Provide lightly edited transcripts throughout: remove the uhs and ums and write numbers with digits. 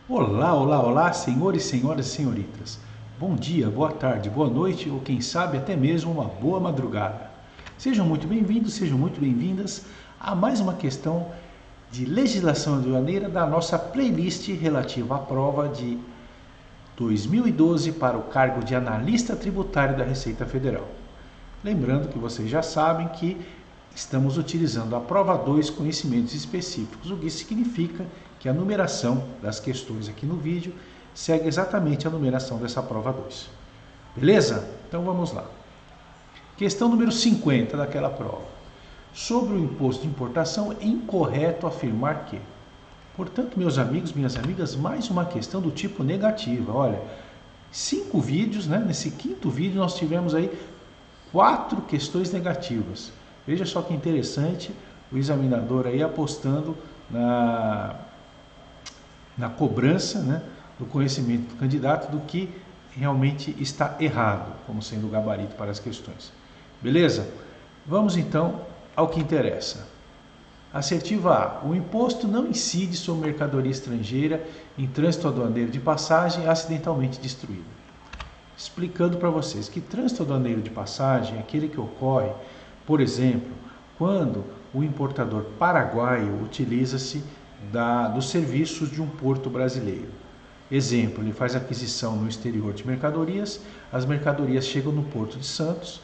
Olá, olá, olá, senhores, senhoras e senhoritas. Bom dia, boa tarde, boa noite ou quem sabe até mesmo uma boa madrugada. Sejam muito bem-vindos, sejam muito bem-vindas a mais uma questão de legislação aduaneira da nossa playlist relativa à prova de 2012 para o cargo de analista tributário da Receita Federal. Lembrando que vocês já sabem que estamos utilizando a prova 2 conhecimentos específicos, o que significa que a numeração das questões aqui no vídeo segue exatamente a numeração dessa prova 2. Beleza? Então vamos lá. Questão número 50 daquela prova. Sobre o imposto de importação, é incorreto afirmar que. Portanto, meus amigos, minhas amigas, mais uma questão do tipo negativa. Olha, 5 vídeos, né? Nesse quinto vídeo nós tivemos aí 4 questões negativas. Veja só que interessante o examinador aí apostando na cobrança, né, do conhecimento do candidato do que realmente está errado, como sendo o gabarito para as questões. Beleza? Vamos então ao que interessa. Assertiva A. O imposto não incide sobre mercadoria estrangeira em trânsito aduaneiro de passagem acidentalmente destruída. Explicando para vocês que trânsito aduaneiro de passagem é aquele que ocorre, por exemplo, quando o importador paraguaio utiliza-se dos serviços de um porto brasileiro. Exemplo, ele faz aquisição no exterior de mercadorias, as mercadorias chegam no Porto de Santos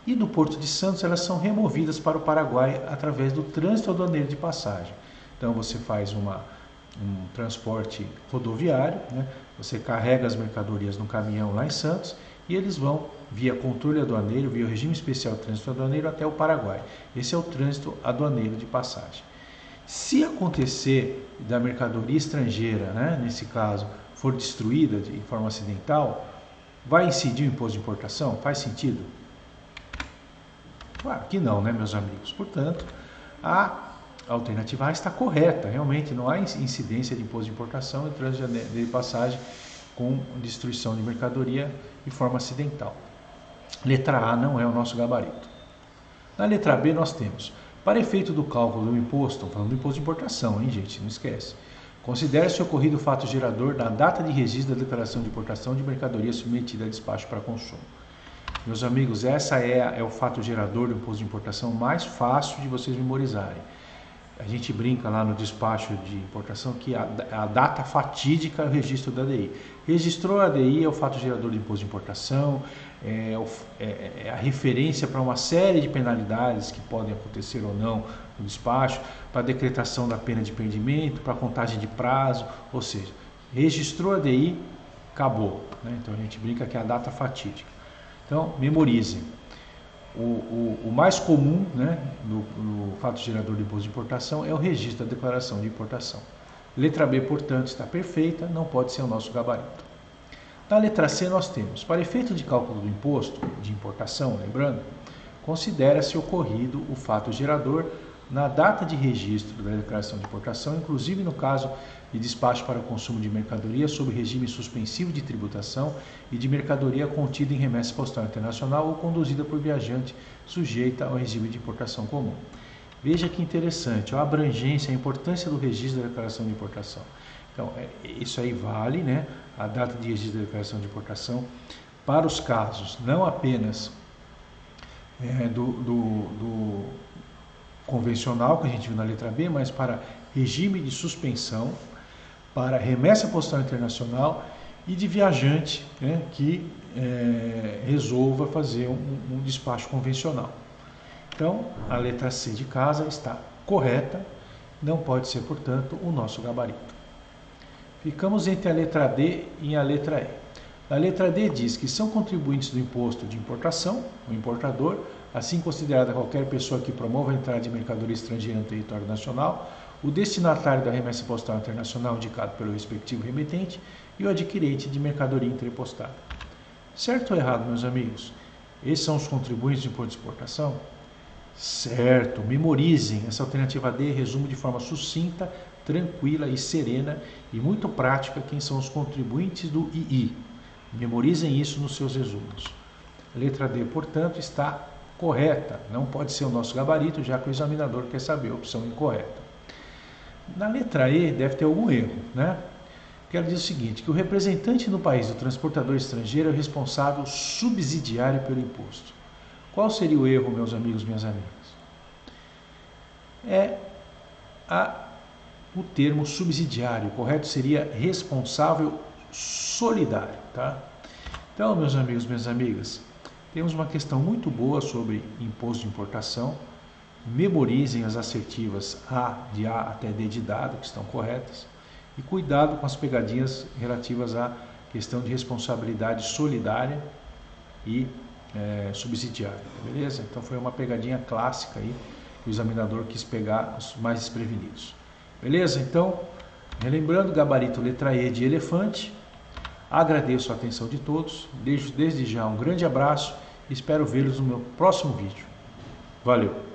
e do Porto de Santos elas são removidas para o Paraguai através do trânsito aduaneiro de passagem. Então você faz um transporte rodoviário, né? Você carrega as mercadorias no caminhão lá em Santos e eles vão via controle aduaneiro, via o regime especial de trânsito aduaneiro até o Paraguai. Esse é o trânsito aduaneiro de passagem. Se acontecer da mercadoria estrangeira, né, nesse caso, for destruída de forma acidental, vai incidir o imposto de importação? Faz sentido? Claro que não, né, meus amigos? Portanto, a alternativa A está correta. Realmente não há incidência de imposto de importação e trânsito de passagem com destruição de mercadoria de forma acidental. Letra A não é o nosso gabarito. Na letra B nós temos, para efeito do cálculo do imposto, falando do imposto de importação, hein, gente? Não esquece. Considere-se ocorrido o fato gerador da data de registro da declaração de importação de mercadoria submetida a despacho para consumo. Meus amigos, essa é o fato gerador do imposto de importação mais fácil de vocês memorizarem. A gente brinca lá no despacho de importação que a data fatídica é o registro da ADI. Registrou a ADI é o fato gerador do imposto de importação, é a referência para uma série de penalidades que podem acontecer ou não no despacho, para a decretação da pena de perdimento, para a contagem de prazo, ou seja, registrou a ADI, acabou. Né? Então a gente brinca que é a data fatídica. Então, memorizem. O mais comum, né, no fato gerador do imposto de importação é o registro da declaração de importação. Letra B, portanto, está perfeita, não pode ser o nosso gabarito. Na letra C nós temos, para efeito de cálculo do imposto de importação, lembrando, considera-se ocorrido o fato gerador na data de registro da declaração de importação, inclusive no caso de despacho para consumo de mercadoria sob regime suspensivo de tributação e de mercadoria contida em remessa postal internacional ou conduzida por viajante sujeita ao regime de importação comum. Veja que interessante, a abrangência, a importância do registro da declaração de importação. Então, isso aí vale, né, a data de registro da declaração de importação para os casos não apenas do convencional, que a gente viu na letra B, mas para regime de suspensão, para remessa postal internacional e de viajante, né, que resolva fazer um despacho convencional. Então, a letra C de casa está correta, não pode ser, portanto, o nosso gabarito. Ficamos entre a letra D e a letra E. A letra D diz que são contribuintes do imposto de importação, o importador, assim considerada qualquer pessoa que promova a entrada de mercadoria estrangeira no território nacional, o destinatário da remessa postal internacional indicado pelo respectivo remetente e o adquirente de mercadoria interpostada. Certo ou errado, meus amigos? Esses são os contribuintes do imposto de exportação? Certo, memorizem. Essa alternativa D resume de forma sucinta, tranquila e serena e muito prática quem são os contribuintes do II. Memorizem isso nos seus resumos. A letra D, portanto, está correta. Não pode ser o nosso gabarito, já que o examinador quer saber a opção incorreta. Na letra E deve ter algum erro, né? que ela diz o seguinte, que o representante no país do transportador estrangeiro é o responsável subsidiário pelo imposto. Qual seria o erro, meus amigos, minhas amigas? O termo subsidiário, o correto seria responsável solidário, tá? Então, meus amigos, minhas amigas, temos uma questão muito boa sobre imposto de importação. Memorizem as assertivas de A até D de dado, que estão corretas, e cuidado com as pegadinhas relativas à questão de responsabilidade solidária e subsidiária, beleza? Então foi uma pegadinha clássica aí que o examinador quis pegar os mais desprevenidos. Beleza? Então, relembrando, gabarito letra E de elefante. Agradeço a atenção de todos, deixo desde já um grande abraço e espero vê-los no meu próximo vídeo. Valeu!